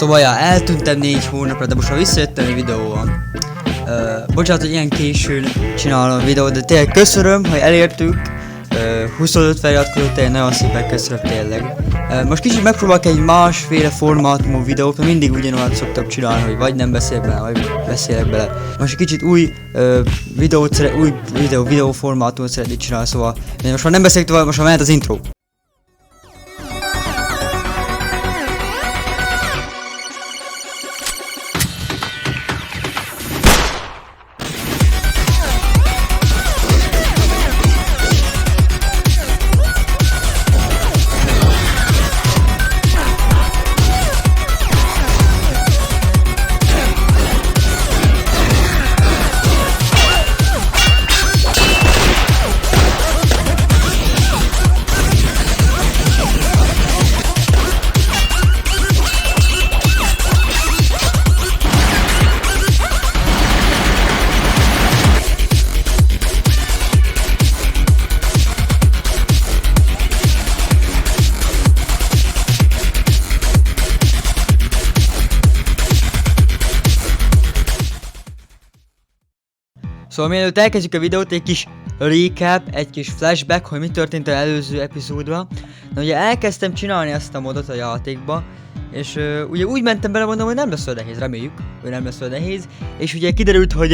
Szóval ja, eltűntem 4 hónapra, de most már visszajöttem egy videóval. Bocsánat, hogy ilyen későn csinálom a videót, de tényleg köszönöm, hogy elértük. 25 feliratkozót, tényleg nagyon szépen köszönöm tényleg. Most kicsit megpróbálok egy másféle formátumú videót, mert mindig ugyanolyan szoktam csinálni, hogy vagy nem beszélek bele, vagy beszélek bele. Most egy kicsit új videó formátumot szeretnék csinálni, szóval most már nem beszélek tovább, most már mehet az intro. Szóval mielőtt elkezdjük a videót, egy kis recap, egy kis flashback, hogy mi történt az előző epizódban. Na ugye elkezdtem csinálni ezt a modot a játékba, és ugye úgy mentem bele, mondom, hogy nem lesz olyan nehéz, reméljük, hogy nem lesz olyan nehéz. És ugye kiderült, hogy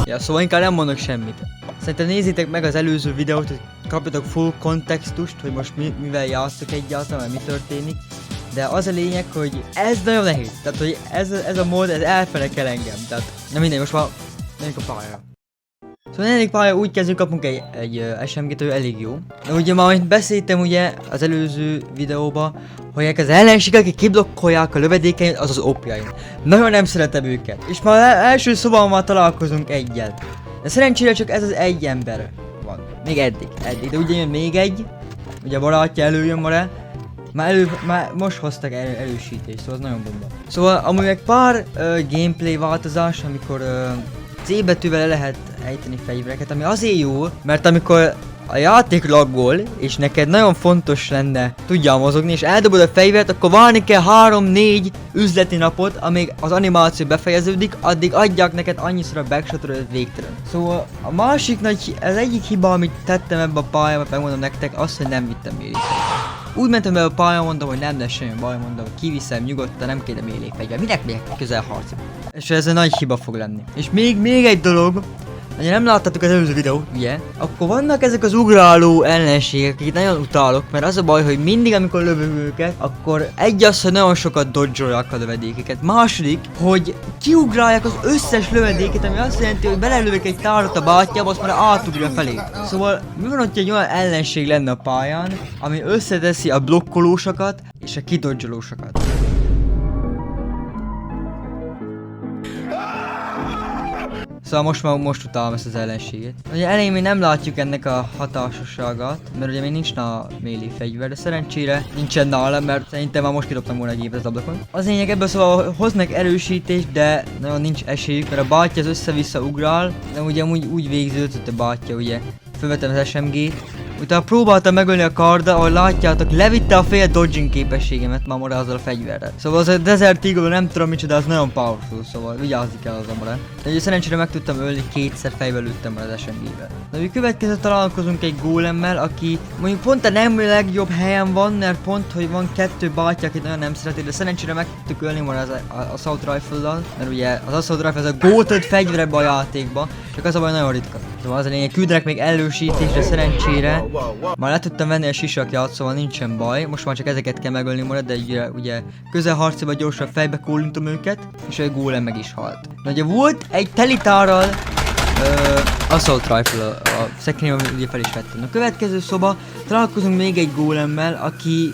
ja, szóval inkább nem mondok semmit. Szerintem nézzétek meg az előző videót, hogy kapjatok full kontextust, hogy most mivel játszok egyáltalán, mi történik. De az a lényeg, hogy ez nagyon nehéz, tehát hogy ez a mód, ez elfelekel engem, tehát na mindegy, most már menjünk a pályára. Szóval negyedik pálya úgy kezdünk, kapunk egy SMG-t, hogy elég jó. De ugye már beszéltem ugye az előző videóban, hogy az ellenségek, akik kiblokkolják a lövedékeim, az OP-jaim. Nagyon nem szeretem őket, és már első szobában találkozunk egyel. De szerencsére csak ez az egy ember van, még eddig, de ugye jön még egy, ugye a barátja előjön ma. Már most hoztak erősítést, szóval az nagyon bomba. Szóval amúgy meg pár gameplay változás, amikor C betűvel le lehet ejteni fegyvereket, ami azért jó, mert amikor a játék laggol, és neked nagyon fontos lenne tudjál mozogni, és eldobod a fegyvert, akkor várni kell 3-4 üzleti napot, amíg az animáció befejeződik, addig adják neked annyiszor a backshotról, hogy végtelen. Szóval a másik az egyik hiba, amit tettem ebbe a pályába, megmondom nektek, az, hogy nem vittem mély. Úgy mentem be a pályán, mondom, hogy nem lesz semmi baj, mondom, hogy kiviszem nyugodtan, nem kéne mély fegyver. Minek megyek közel harcba? És ez egy nagy hiba fog lenni. És még egy dolog, ha nem láttátok az előző videót, ugye? Akkor vannak ezek az ugráló ellenségek, akik nagyon utálok, mert az a baj, hogy mindig amikor lövök őket, akkor egy az, hogy nagyon sokat dodge-olják a lövedékeket. Második, hogy kiugrálják az összes lövedéket, ami azt jelenti, hogy belelövök egy tárat a bátyjába, azt már átugrja felé. Szóval mi van, hogyha egy olyan ellenség lenne a pályán, ami összeteszi a blokkolósokat és a kidodge-olósokat? Szóval most utálom ezt az ellenséget. Ugye elején még nem látjuk ennek a hatásosságát, mert ugye még nincs a melee fegyver, de szerencsére nincsen nálam, mert szerintem már most kidobtam volna egy gépet az ablakon. Az lényeg ebből, szóval hoznak erősítést, de nagyon nincs esélyük, mert a bátyja az össze-vissza ugrál, de ugye úgy végződött a bátyja, ugye. Fölvettem az SMG-t. Utána próbáltam megölni a karda, ahogy látjátok, levitte a fél dodging képességemet már azzal a fegyverrel. Szóval az a Desert Eagle, nem tudom micsoda, az nagyon powerful, szóval vigyázni kell az amore. De ugye szerencsére meg tudtam ölni, kétszer fejvel lőttem az SMG-vel. De ugye következő találkozunk egy gólemmel, aki mondjuk pont a nem legjobb helyen van, mert pont, hogy van 2 bátyja, akit nagyon nem szeretik, de szerencsére meg tudtuk ölni már az Assault Rifle-dal, mert ugye az Assault Rifle ez a goated fegyver ebbe a játékba, csak az a baj nagyon ritka. Szóval az a lényeg, küldenek még elősítésre szerencsére. Már le tudtam venni a sisakját, szóval nincsen baj. Most már csak ezeket kell megölni marad, de ugye közelharcban gyorsan fejbe kólintom őket, és egy gólem meg is halt. Na ugye volt egy telitárral Assault Rifle a szekrényben, ugye fel is vettem. A következő szoba találkozunk még egy gólemmel,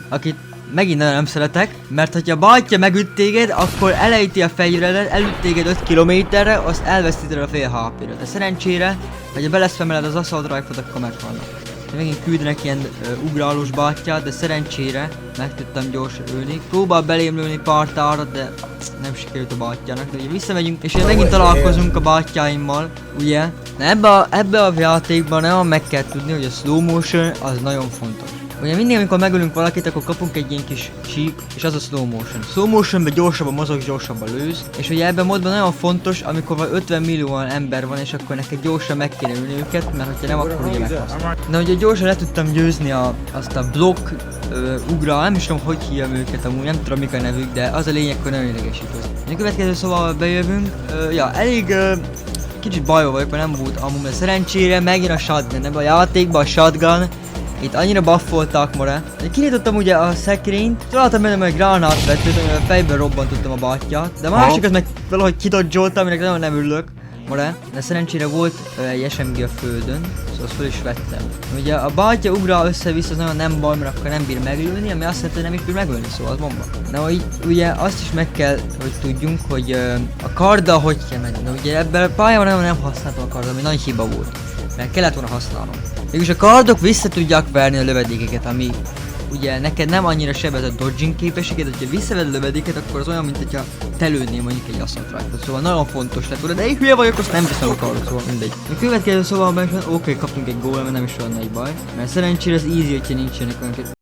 akit megint nagyon nem szeretek, mert hogyha a bátyja megüt téged, akkor elejti a fegyveredet, elüt téged 5 kilométerre, azt elvesztíted a fél HP-re. De szerencsére, hogyha beleszpemeled az Assault Rifle-t, akkor meghalnak. megint küldenek ilyen ugrálós bátyját, de szerencsére meg tudtam gyorsan ülni. Próbál belém lőni partára, de nem sikerült a bátyjának, de ugye visszamegyünk, és ugye megint találkozunk a bátyjáimmal, ugye? Ebbe a játékban nem meg kell tudni, hogy a slow motion az nagyon fontos. Ugye mindig, amikor megölünk valakit, akkor kapunk egy ilyen kis sík, és az a slow motion. Slow motionben gyorsabban mozog, gyorsabban lősz, és ugye ebben a módban nagyon fontos, amikor vagy 50 millió ember van, és akkor neked gyorsan meg kéne ülni őket, mert hogyha nem, akkor ugye meghasztál. De ugye gyorsan le tudtam győzni azt a blokk ugrál, nem is tudom, hogy hívjam őket amúgy, nem tudom mik a nevük, de az a lényeg, hogy nagyon idegesítő. A következő szóval bejövünk, elég kicsit bajba vagyok, mert nem volt amúgy, de szerencsére megjön a shotgun, ebben a játékban a shotgun. Itt annyira buffolták more. Kinyitottam ugye a szekrényt, találtam benne meg gránátvetőt, amivel fejben robbantottam a bátyját, de a másikat meg valahogy kidodzsoltam, aminek nagyon nem örülök more. De szerencsére volt egy SMG a földön, szóval azt fel is vettem. Ugye a bátya ugrál össze-vissza, az nagyon nem baj, mert akkor nem bír megölni, ami azt jelenti, hogy nem is bír megölni, szóval az bomba. De ugye azt is meg kell, hogy tudjunk, hogy a karddal hogy kell menni. De ugye ebben a pályában nem használtam a karddal, ami nagy hiba volt. Mert kellett volna használnom. Mégis a kardok vissza tudják verni a lövedékeket, ami ugye neked nem annyira sebez a dodging képességet, hogyha visszaved a lövedéket, akkor az olyan, mint hogyha te lőnél mondjuk egy assault rifle-t, szóval nagyon fontos lett volna, de én hülye vagyok, azt nem viszem a kardot, szóval mindegy. A következő szóval oké, kaptunk egy gólem, nem is olyan nagy baj, mert szerencsére az easy, hogyha nincsenek olyan.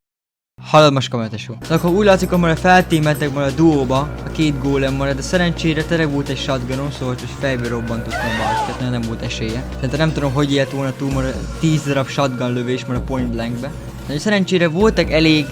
Hallod most kameratesó. De akkor úgy látszik, hogy már feltémeltek már a duóba, a két gólem marad, de szerencsére tele volt egy shotgunom, szóval hogy fejbe robbantottam a bátyát, nagyon nem volt esélye. Szerintem nem tudom, hogy ilyet volna túl, már 10 darab shotgun lövés már a point blankbe. De szerencsére voltak elég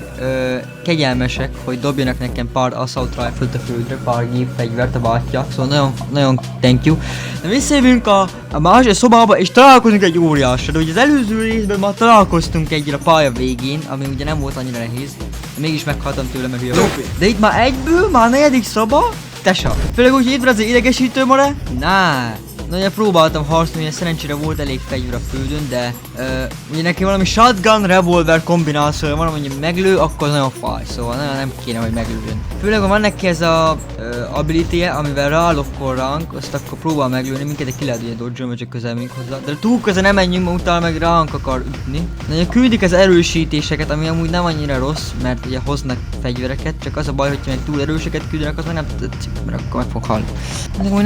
kegyelmesek, hogy dobjanak nekem pár assault rifle-t a földre, pár gépfegyvert a bátyja, szóval nagyon thank you. De visszajövünk a másik szobába, és találkozunk egy óriással, de ugye az előző részben már találkoztunk egyre a pálya végén, ami ugye nem volt annyira nehéz, de mégis meghaltam tőle, mert hülye vagyok. De itt már egyből, már a negyedik szoba, tesa. Főleg úgy, hogy itt van az idegesítő mare? Nah. Na, ugye próbáltam harcolni, ugye szerencsére volt elég fegyver a földön, de ugye neki valami shotgun revolver kombináció van, amennyi meglő, akkor az nagyon fáj, szóval nagyon nem kéne, hogy meglőjön. Főleg, ha van neki ez a ability-je, amivel rálokkol ránk, azt akkor próbál meglőni minket, de ki lehet ugye dodge-olni, vagy csak közel megyünk hozzá. De túl közel nem menjünk, mert utána meg ránk akar ütni. De ugye küldik az erősítéseket, ami amúgy nem annyira rossz, mert ugye hoznak fegyvereket, csak az a baj, hogyha meg túl erőseket küldenek, az meg nem tetszik, mert akkor meg fog halni. De amúgy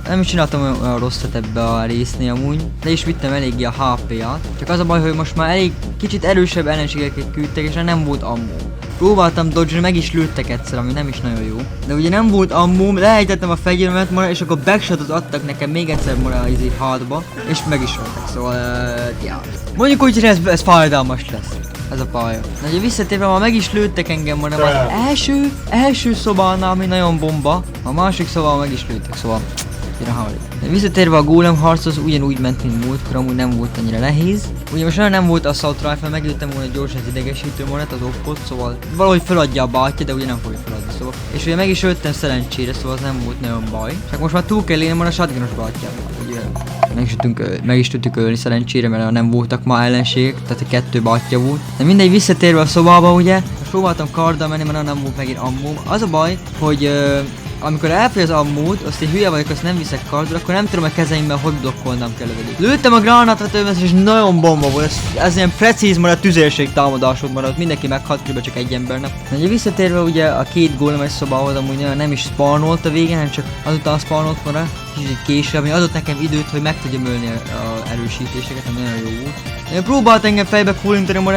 nem is csináltam olyan rosszat ebbe a résznél amúgy, de is vittem eléggé a HP-ját. Csak az a baj, hogy most már elég kicsit erősebb ellenségeket küldtek, és nem volt ammo. Próbáltam dodge-ni, meg is lőttek egyszer, ami nem is nagyon jó. De ugye nem volt ammóm, lehelytettem a fegyelmet mara, és akkor backshotot adtak nekem még egyszer mara izé hátba, és meg is voltak, szóval ja. Mondjuk úgy, hogy ez fájdalmas lesz. Ez a pálya. Na ugye visszatérve, már meg is lőttek engem mara, az első szobánál, ami nagyon bomba, a másik szobában meg is lőttek, szóval visszatérve a gólem harchoz ugyanúgy ment, mint múltkor, amúgy nem volt annyira nehéz. Ugye most nagyon nem volt assault rifle, meglőttem volna gyorsan az idegesítő monet, az oppot, szóval valahogy feladja a bátya, de ugye nem fogja feladni, szóval. És ugye meg is öltem szerencsére, szóval az nem volt nagyon baj. Csak most már túl kell élni a shotgunos bátyával, ugye meg is tudtuk ölni szerencsére, mert nem voltak ma ellenségek, tehát a 2 bátya volt. De mindegy, visszatérve a szobába ugye, most próbáltam karddal menni, mert nem volt megint ammóm. Az a baj, hogy amikor elfogy az ammót, azt én hülye vagyok, azt nem viszek kardra, akkor nem tudom a kezeimmel, hogy blokkolnom kell lövedék. Lőttem a gránátvetővel, és nagyon bomba volt, ez ilyen precíz maradt, tüzérség támadásod maradt, mindenki meghalt, kb. Csak egy embernek. Na, ugye visszatérve ugye a 2 gólemes szobához amúgy nem is spawnolt a végén, hanem csak azután spawnolt volna, kicsit később, ami adott nekem időt, hogy meg tudjam ölni az erősítéseket, ami nagyon jó volt. Én próbált engem fejbe fúlintani a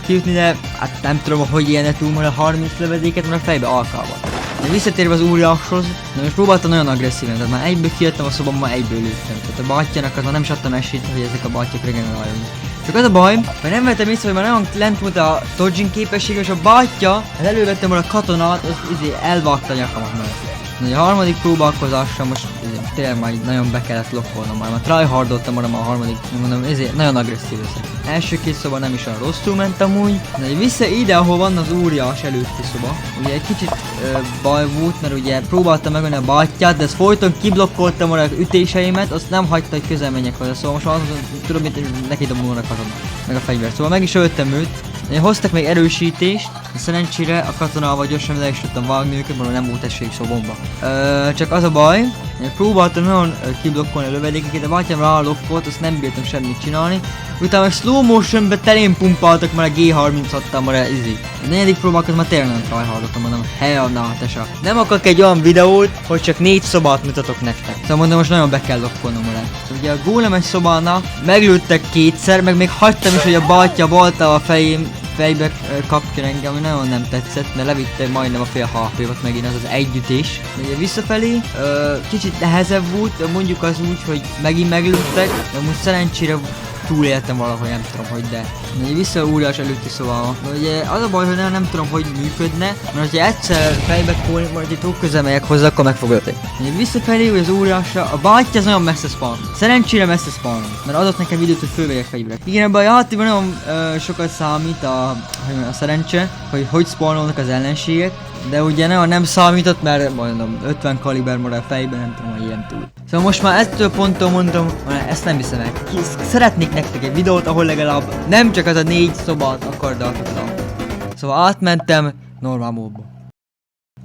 kijutni, de hát nem tudom, hogy ilyen túl már a 30 lövedéket, mert a fejbe alkalmat. De visszatérve az óriáshoz, de most próbáltam nagyon agresszíven, tehát már egyből kijöttem a szobában, már egyből lőttem. Tehát a bátyjának az már nem is adtam esélyt, hogy ezek a bátyák regeneráljanak. Csak az a baj, mert nem vettem észre, hogy már nagyon lent volt a dodging képessége, és a bátya, az elővettem volna a katonát, az elvágta a nyakamat mellett. A harmadik próbálkozásra most tényleg már nagyon be kellett lokkolnom, már tryhardoltam a harmadik, mondom, ezért nagyon agresszív leszek. Első 2 szoba nem is olyan rosszul ment amúgy, de vissza ide, ahol van az óriás előtti szoba. Ugye egy kicsit baj volt, mert ugye próbáltam megölni a bátyját, de ezt folyton kiblokkoltam az ütéseimet, azt nem hagyta, hogy közel menjek hozzá, szóval most már tudom, mint neki dobom volna katonát, meg a fegyvert. Szóval meg is öltem őt, Én hoztak még erősítést, szerencsére a katonával gyorsan le is tudtam vágni őket, mert nem volt esély szobomba. Csak az a baj, én próbáltam nagyon kiblokkolni a lövedékeket, de bátyám rálokkolt, azt nem bírtam semmit csinálni. Utána meg slow motionbe telén pumpáltak már a G36-tal már a izi. A negyedik próbálkoz már tényleg nem tryhardoltam, mondom, hell na, tesa. Nem akarok egy olyan videót, hogy csak 4 szobát mutatok nektek. Szóval mondom, most nagyon be kell lokkolnom rá. Szóval ugye a gólemes szobánál meglőttek kétszer, meg még hagytam is, hogy a bátyja balta a fejbe kapjon engem, ami nagyon nem tetszett, mert levitte majdnem a fél HP-ot megint az az együttés. Ugye visszafelé kicsit nehezebb volt, de mondjuk az úgy, hogy megint meglőttek, de most szerencsére túléltem valahogy, nem tudom hogy, de ugye visszaúrás előtti szóval. De ugye az a baj, hogy nem tudom hogy működne, mert ha egyszer fejbe kólni, majd egy túl közel megyek hozzá, akkor meg fog ölni. Ugye visszafelé, hogy az óriásra, a bátyja az nagyon messze spawn. Szerencsére messze spawn, mert adott nekem időt, hogy fölvegyek fegyverek. Igen, ebben a játékban nagyon sokat számít a szerencse, hogy spawnolnak az ellenségek. De ugye nem számított, mert mondom 50 kaliber morál fejben, nem tudom, hogy ilyen túl. Szóval most már ettől ponttól mondom, ezt nem hiszem el. Szeretnék nektek egy videót, ahol legalább nem csak az a 4 szobát akardatok. Szóval átmentem normál módba.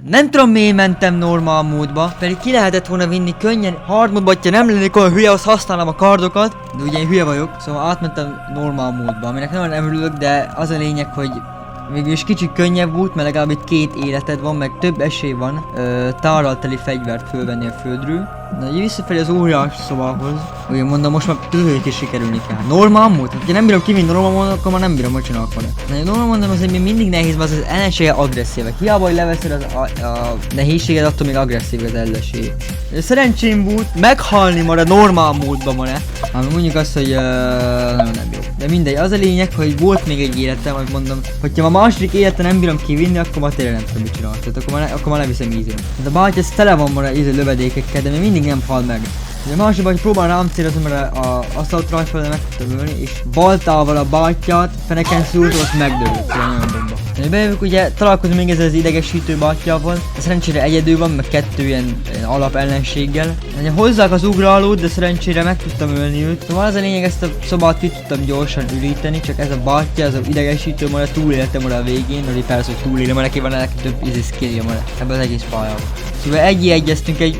Nem tudom miért mentem normál módba, pedig ki lehetett volna vinni könnyen hard módba, hogyha nem lennék olyan hülye, az használom a kardokat. De ugye én hülye vagyok, szóval átmentem normál módba, aminek nagyon nem örülök, de az a lényeg, hogy végülis kicsit könnyebb volt, mert legalább itt 2 életed van, meg több esély van tárral teli fegyvert fölvenni a földről. De visszafelé az óriás szobához, ugye mondom, most már tőlük is sikerülni kell. Normál mód? Ha nem bírom kivinni normál módon, akkor már nem bírom, hogy csinálok vele. De normál módon azért még mindig nehéz, mert az ellensége agresszívek. Hiába, hogy leveszed a nehézséged, attól még agresszív az ellenség. Szerencsém volt meghalni már a normál módban már. Ami mondjuk azt, hogy nem jó. De mindegy, az a lényeg, hogy volt még egy életem, hogy mondom, hogyha a második élete nem bírom kivinni, akkor már tényleg nem tudom mit csinálni. Tehát akkor már leviszem ízén. De a báty ez tele van már íző lövedékekkel, de még mindig nem hal meg. Ugye a másikban, hogy próbál rám célozni, mert az assault rifle-re meg tudtam ülni, és baltával a bátyját feneken szúrtam, azt megdőlt, szóval nagyon bomba. Bejövök, ugye találkozom még ezzel az idegesítő bátyjával, de szerencsére egyedül van, meg 2 ilyen alap ellenséggel. Ugye hozzák az ugrálót, de szerencsére meg tudtam ölni őt. Szóval az a lényeg, ezt a szobát ki tudtam gyorsan üríteni, csak ez a bátya, az idegesítő, majd túléltem oda a végén, vagy persze, hogy túlélem, mert neki van neki több skillja már ebben az egész pályában. Szóval egyeztünk egy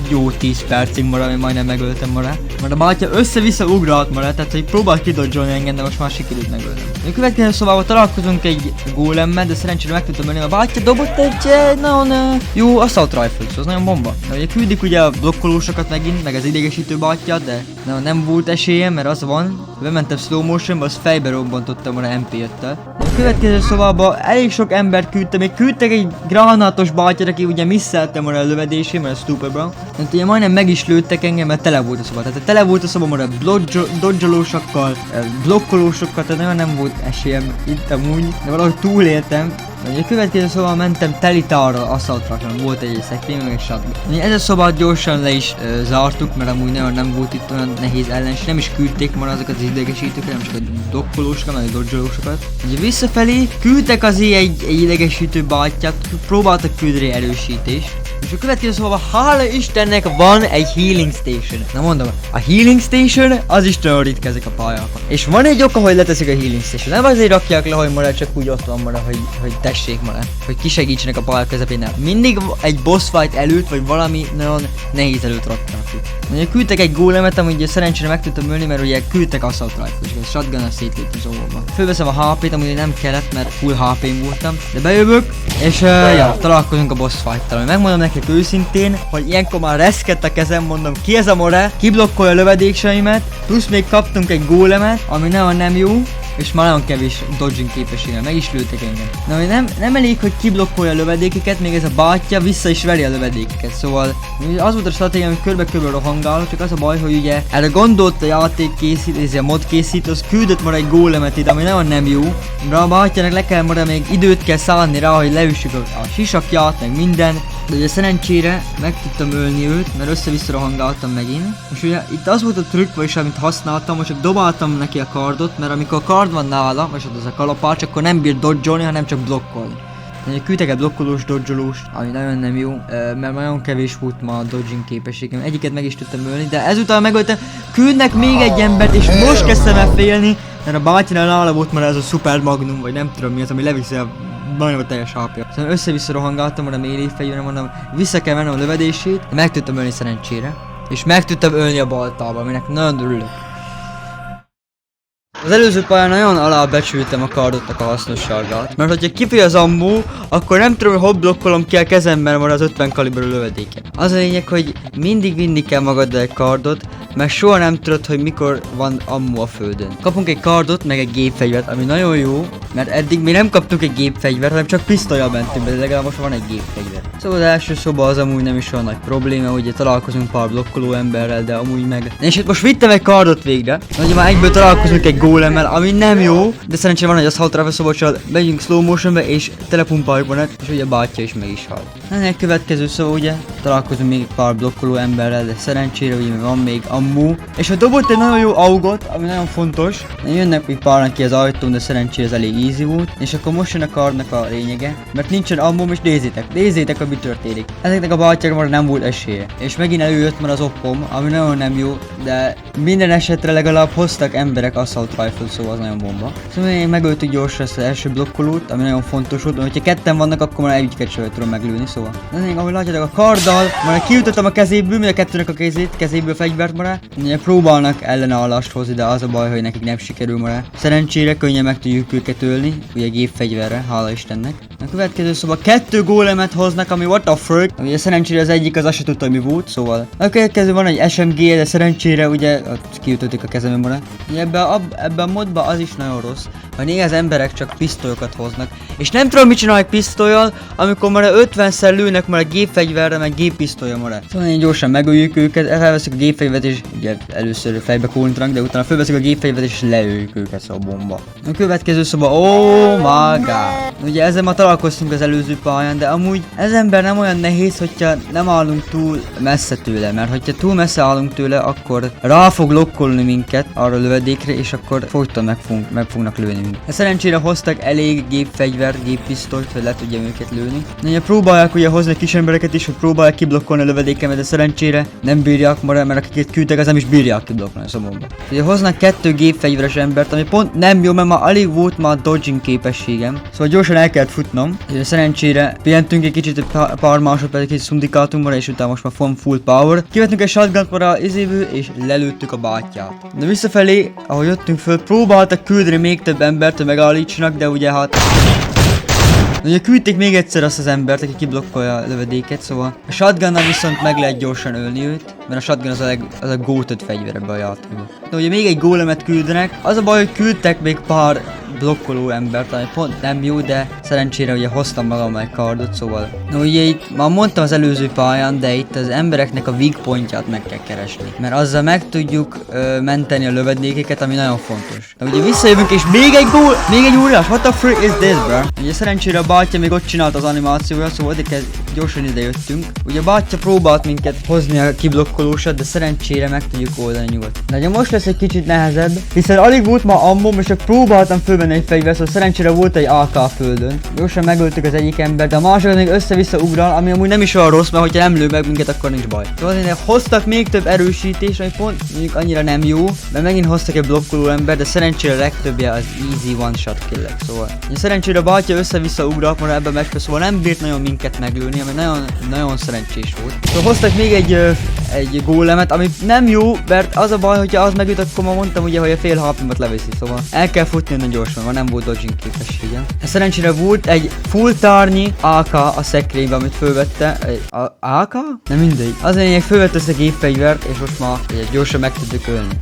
jó 10 percig marad, ami majdnem megöltem marad. Mert a bátya össze-vissza ugrált marad, tehát hogy próbált kidodzsolni engem, de most már sikerült megölnem. A következő szobában találkozunk egy gólemmel, de szerencsére meg tudtam ölni. A bátya dobott egy nagyon jó assault rifle, szóval az nagyon bomba. De ugye küldik ugye a blokkolósokat megint, meg az idegesítő bátyát, de nem volt esélyem, mert az van. Bementem slow motionba, az fejbe robbantottam a MP5-tel. A következő szobában elég sok embert küldtem, még küldtek egy granátos bátyát, aki ugye misszeltem a lövedésé, mert a Stupid Brown. Tehát ugye majdnem meg is lőttek engem, mert tele volt a szoba. Tehát tele volt a szoba már a dodgelósokkal, blokkolósokkal, tehát nagyon nem volt esélyem itt amúgy, de valahogy túléltem. A következő szobában mentem telitára aszfaltra, volt egy szekrény, meg egy shotgun. Ez a szobát gyorsan le is zártuk, mert amúgy nem volt itt olyan nehéz ellenség, nem is küldték már azokat az idegesítőket, nem csak a dokkolósokat, meg a dodgelósokat. Ugye visszafelé küldtek azért egy idegesítő bátyát, próbáltak küldeni erősítést. És a következő szobában, hála Istennek, van egy healing station. Na mondom, a healing station az is nagyon ritka ezek a pályákon. És van egy oka, hogy leteszik a healing station. Nem azért rakják le, hogy marad, csak úgy ott van marad, hogy tessék marad. Hogy kisegítsenek a pályák közepén. Mindig egy boss fight előtt, vagy valami nagyon nehéz előtt rakták ki. Ugye küldtek egy gólemet, amit ugye szerencsére meg tudtam ölni, mert ugye küldtek assault rifle-t, és shotgun-nal szétléptem az óvóban. Fölveszem a HP-t, amúgy nem kellett, mert full HP-n voltam. De bejövök, és találkozunk a boss fight-tal. Megmondom nekik őszintén, hogy ilyenkor már reszkedt a kezem, mondom, ki ez a more, kiblokkolja a lövedékseimet, plusz még kaptunk egy gólemet, ami nagyon nem jó, és már nagyon kevés dodging képességgel, meg is lőttek engem. Na, hogy nem elég, hogy kiblokkolja a lövedékeket, még ez a bátya vissza is veri a lövedékeket, szóval az volt a stratégia, hogy körbe-körbe rohangálok, csak az a baj, hogy ugye erre gondolt a játékkészítő, a mod készítő, az küldött már egy gólemet ide, ami nagyon nem jó, de a bátyának le kell már még időt kell szállni rá, hogy leüssük a sisakját, meg minden. De ugye szerencsére meg tudtam ölni őt, mert össze-vissza rohangáltam megint. És ugye itt az volt a trükk, vagyis amit használtam, hogy csak dobáltam neki a kardot, mert amikor a kard van nála, vagy az a kalapács, akkor nem bír dodge-olni, hanem csak blokkolni. Küldtek egy blokkolós, dodge-olós, ami nagyon nem jó, mert nagyon kevés volt ma a dodging képességem. Egyiket meg is tudtam ölni, de ezután megöltem, küldnek még egy embert, és most kezdtem el félni, Mert a bátyinál nála volt már ez a Super Magnum, vagy nem tudom mi az, ami leviszi a majdnem a teljes apja. Szóval össze-vissza rohangáltam, mondom élőfejűre, mondom, vissza kell mennem a lövedését, de meg tudtam ölni szerencsére. És meg tudtam ölni a baltába, aminek nagyon örülök. Az előző pályán nagyon alábecsültem a kardotnak a hasznosságát. Mert hogyha kifúj az ammó, akkor nem tudom, hogy hol blokkolom ki a kezemben van az 50 kaliberű lövedéke. Az a lényeg, hogy mindig vinni kell magaddal egy kardot, mert soha nem tudod, hogy mikor van ammó a földön. Kapunk egy kardot, meg egy gépfegyvert, ami nagyon jó, mert eddig mi nem kaptunk egy gépfegyvert, hanem csak pisztollyal mentünk be, de legalább most van egy gépfegyver. Szóval az első szoba az amúgy nem is olyan nagy probléma, ugye találkozunk pár blokkoló emberrel, de amúgy meg... És itt most vittem egy kardot végre, ugye már egyből találkozunk egy gólemmel, ami nem jó, de szerencsére van, hogy az halt rá, szóval csak megyünk slow motionbe és telepumpáljuk van, és ugye a bátyja is meg is halt. Ennek következő szó ugye, találkozunk még pár blokkoló emberrel, de szerencsére ugye van még ammó. És ha dobott egy nagyon jó augot, ami nagyon fontos, jönnek még páran ki az ajtón, de szerencsére ez elég easy volt. És akkor most jön a kardnak a lényege, mert nincsen ammóm, és nézzétek, ami történik. Ezeknek a bátyáknak nem volt esélye. És megint előjött már az oppom, ami nagyon nem jó, de minden esetre legalább hoztak emberek assault rifle, szóval az nagyon bomba. Szóval én megöltük gyorsan ezt az első blokkolót, ami nagyon fontos volt, mert ha ketten vannak, akkor már egyiket sem tudom meglőni, szóval. De még ahogy látjátok a karddal, már kiütöttem a kezéből, mind a kettőnek a kezéből fegyvert már. Ugye próbálnak ellenállást hozni, de az a baj, hogy nekik nem sikerül már. Szerencsére könnyen meg tudjuk őket ölni, ugye gépfegyverre, hála Istennek. A következő szóval 2 gólemet hoznak, ami what the frick. Ugye szerencsére az egyik az azt se tudta, hogy mi volt, szóval. A következő van egy SMG, de szerencsére ugye kiütötték a kezemben már. Ebben a modban az is nagyon rossz, hogy néha az emberek csak pisztolyokat hoznak. És nem tudom mit csinálni pisztolyal, amikor már 50-szer lőnek már a gépfegyverre, meg géppisztolya marad. Szóval én gyorsan megöljük őket, felveszik a gépfegyvert és ugye először fejbe kólintanak, de utána felveszik a gépfegyvert és leöljük őket, szóval bomba. A következő szóval, oh my god. Ugye ezzel már találkoztunk az előző pályán, de amúgy ez ember nem olyan nehéz, hogyha nem állunk túl messze tőle, mert hogyha túl messze állunk tőle, akkor rá fog lokkolni minket arra a lövedékre, és akkor folyton meg fognak lőni minket. Szerencsére hoztak elég gépfegyvert, géppisztolyt, hogy le tudjam őket lőni. Ugye próbálják ugye hozni kis embereket is, hogy próbálják kiblokkolni a lövedékemet, de szerencsére nem bírják már, mert akiket küldtek, az nem is bírják kiblokkolni a szomorba. Ugye hoznak 2 gépfegyveres embert, ami pont nem jó, mert már alig volt már dodging képességem. Szóval gyorsan el kellett futnom. Ugye szerencsére pihentünk egy kicsit, pár másodpercet, kicsit szundikáltunk már, és utána most már van full power. Kivettünk egy shotgunt már az izéből, és lelőttük a bátyját. De visszafelé, ahogy jöttünk föl, próbáltak küldeni még több embert, hogy megállítsanak, de ugye hát... Ugye küldték még egyszer azt az embert, aki kiblokkolja a lövedéket, szóval a shotgunnal viszont meg lehet gyorsan ölni őt, mert a shotgun az a goated fegyver ebbe a játékban. De ugye még egy gólemet küldenek, az a baj, hogy küldtek még pár blokkoló embert, ami pont nem jó, de szerencsére ugye hoztam magammal egy kardot, szóval. Na ugye itt már mondtam az előző pályán, de itt az embereknek a weak pointját meg kell keresni, mert azzal meg tudjuk menteni a lövedékeket, ami nagyon fontos. Na ugye visszajövünk és még egy gól, még egy óriás, what the frick is this, bro? Ugye szerencsére a bátyja még ott csinált az animációja, szóval gyorsan ide jöttünk. Ugye a bátyja próbált minket hozni a kiblokkolósat, de szerencsére meg tudjuk oldani nyugodt. De ugye most lesz egy kicsit nehezebb, hiszen alig volt ma ammom, és csak próbáltam fölvenni egy fegyver, szóval szerencsére volt egy AK a földön. Gyorsan megöltük az egyik ember, de a másik még össze-vissza ugrál, ami amúgy nem is olyan rossz, mert hogyha nem lő meg minket, akkor nincs baj. Szóval azért hoztak még több erősítést, ami pont mondjuk annyira nem jó, mert megint hoztak egy blokkoló ember, de szerencsére a legtöbbje az easy one shot killek, szóval. Ugye szerencsére a bátyja össze-vissza ugrál már ebben a meccsben, szóval nem bírt nagyon minket meglőni, ami nagyon szerencsés volt. Szóval hoztak még egy gólemet, ami nem jó, mert az a baj, hogyha az megüt, akkor ma mondtam ugye, hogy a fél HP-mat leveszi, szóval el kell futni nagyon gyorsan, mert nem volt dodging képessége. Szerencsére volt egy full tárnyi AK a szekrénybe, amit fölvette. AK? Nem mindegy. Az lényeg, fölvette ezt a gépfegyvert, és most már gyorsan meg tudjuk ölni.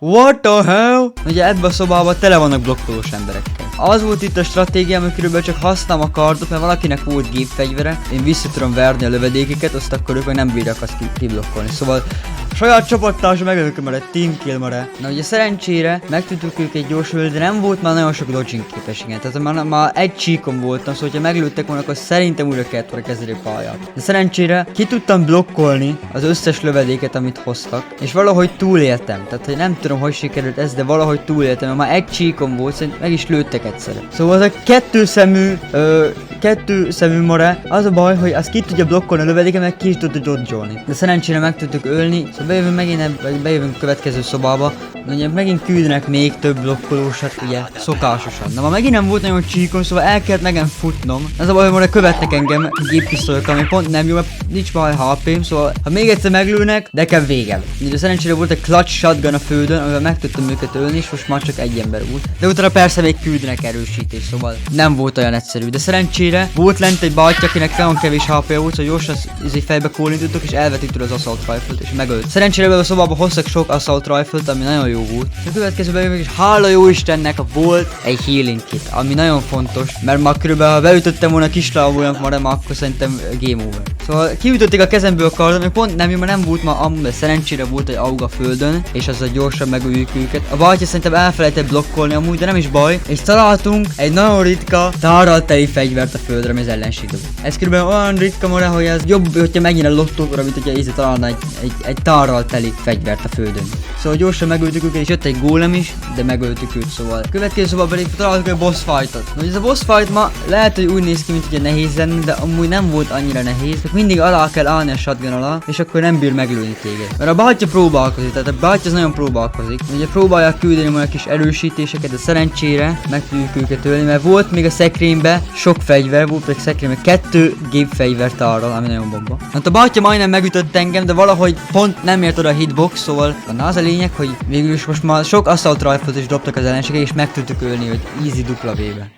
What the hell? Ugye ebben a szobában tele vannak blokkolós emberekkel. Az volt itt a stratégiám, hogy körülbelül csak használom a kardot, mert valakinek volt gépfegyvere, én vissza tudom verni a lövedékeket, azt akkor ők meg nem bírják azt kiblokkolni. Szóval a saját csapattársa megölök már egy team kill már. Na ugye szerencsére meg tudtuk őket gyorsulni, de nem volt már nagyon sok dodging képessége. Tehát már egy csíkon voltam, szóval ha meglőttek volna, akkor szerintem újra kellett volna kezdeni a pályát. De szerencsére ki tudtam blokkolni az összes lövedéket, amit hoztak, és valahogy túléltem. Tehát hogy nem tudom, hogy sikerült ez, de valahogy túléltem, mert már egy csíkon volt, szerintem meg is lőttek egyszerre. Szóval az a kettő szemű mare, az a baj, hogy azt ki tudja blokkolni a lövedéke, meg ki is tudja dodge-olni. De szerencsére meg tudtuk ölni, szóval bejövünk megint, bejövünk a következő szobába, de ugye megint küldenek még több blokkolósat, ugye, szokásosan. Na ma megint nem volt nagyon csíkom, szóval el kellett nekem futnom. Az a baj, hogy most követnek engem géppisztolyok, ami pont nem jó, mert nincs már HP-m, szóval ha még egyszer meglőnek, de kell végem. De szerencsére volt egy clutch shotgun a földön, amivel meg tudtam őket ölni, és most már csak egy ember volt. De utána persze még küldenek erősítés, szóval nem volt olyan egyszerű. De szerencsére volt lent egy báty, akinek nagyon kevés HP volt, hogy gyorsan fejbe kólintottak, és elvetik tőle az assault rifle-t, és megölt. Szerencsére ebben a szobában hoztak sok assault rifle-t, ami nagyon jó volt. A következőben jövök, és hála jó Istennek volt egy healing kit, ami nagyon fontos, mert már körülbelül ha beütöttem volna kislábújnak már, akkor szerintem game over. Szóval kiütötték a kezemből a kardot, ami pont nem jó, mert nem volt ma amúgy, de szerencsére volt egy AUG a földön, és azzal gyorsan megöljük őket. A bátyja szerintem elfelejtett blokkolni amúgy, de nem is baj, és találtunk egy nagyon ritka tárral teli fegyvert a földre, ami az ellenség dob. Ez körülbelül olyan ritka mara, hogy ez jobb, hogyha megint a lottóra, mint hogyha ízre találna egy tárral teli fegyvert a földön. Szóval gyorsan megöltük őket, és jött egy gólem is, de megöltük őt, szóval. Következő szóval pedig találtuk egy boss fightot. Na, ez a boss fight ma lehet, hogy úgy néz ki, mint ugye nehéz lenne, de amúgy nem volt annyira nehéz. Mindig alá kell állni a shotgun alá, és akkor nem bír meglőni téged. Mert a bátyja próbálkozik, tehát a bátyja az nagyon próbálkozik. Ugye próbálják küldeni majd kis erősítéseket, de szerencsére meg tudjuk őket ölni, mert volt még a szekrényben sok fegyver, volt még szekrényben 2 gépfegyver tárral, ami nagyon bomba. Hát a bátyja majdnem megütött engem, de valahogy pont nem ért oda a hitbox, szóval az a lényeg, hogy végül is most már sok assault rifle-t is dobtak az ellenségek, és meg tudtuk ölni, hogy easy dupla V-be.